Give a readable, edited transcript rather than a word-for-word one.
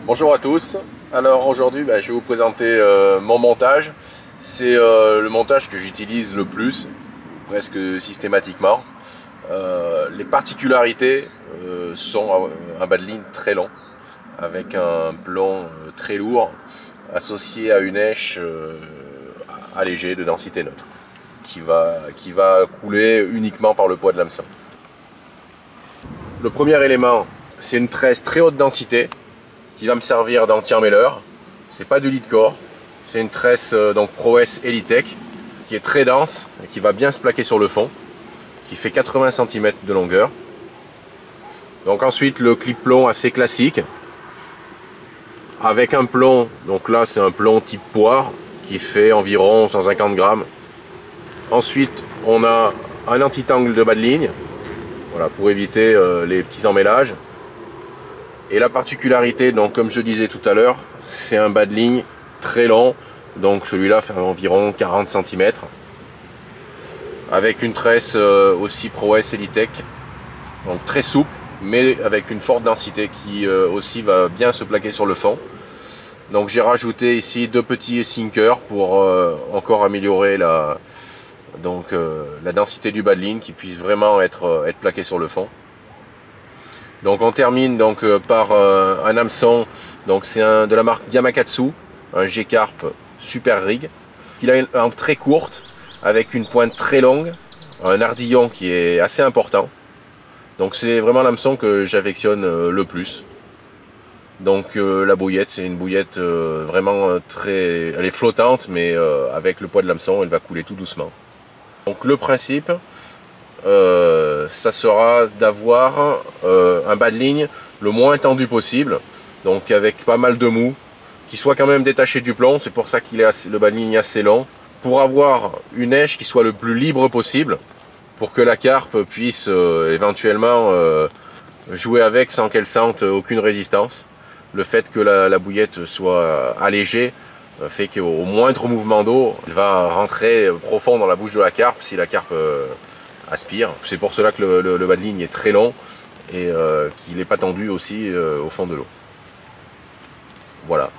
Bonjour à tous. Alors aujourd'hui je vais vous présenter mon montage. C'est le montage que j'utilise le plus, presque systématiquement. Les particularités sont un bas de ligne très long, avec un plomb très lourd, associé à une èche allégée de densité neutre, qui va couler uniquement par le poids de l'hameçon. Le premier élément, c'est une tresse très haute densité, qui va me servir d'anti-emmêleur. C'est pas du lead core, c'est une tresse donc ProS Elitech qui est très dense et qui va bien se plaquer sur le fond, qui fait 80 cm de longueur. Donc ensuite le clip plomb assez classique avec un plomb, donc là c'est un plomb type poire qui fait environ 150 grammes. Ensuite on a un anti-tangle de bas de ligne, voilà, pour éviter les petits emmêlages. Et la particularité, donc comme je disais tout à l'heure, c'est un bas de ligne très long, donc celui-là fait environ 40 cm, avec une tresse aussi ProS Elitech, donc très souple, mais avec une forte densité qui aussi va bien se plaquer sur le fond. Donc j'ai rajouté ici deux petits sinkers pour encore améliorer la densité du bas de ligne, qui puisse vraiment être plaqué sur le fond. Donc on termine donc par un hameçon, donc c'est de la marque Gamakatsu, un G-Carp Super Rig. Il a une hampe très courte avec une pointe très longue, un ardillon qui est assez important. Donc c'est vraiment l'hameçon que j'affectionne le plus. Donc la bouillette, c'est une bouillette vraiment très, elle est flottante, mais avec le poids de l'hameçon, elle va couler tout doucement. Donc le principe, ça sera d'avoir un bas de ligne le moins tendu possible, donc avec pas mal de mou, qui soit quand même détaché du plomb. C'est pour ça qu'il est le bas de ligne assez long, pour avoir une èche qui soit le plus libre possible, pour que la carpe puisse éventuellement jouer avec sans qu'elle sente aucune résistance. Le fait que la bouillette soit allégée fait qu'au moindre mouvement d'eau, elle va rentrer profond dans la bouche de la carpe si la carpe aspire. C'est pour cela que le bas de ligne est très long et qu'il n'est pas tendu aussi au fond de l'eau. Voilà.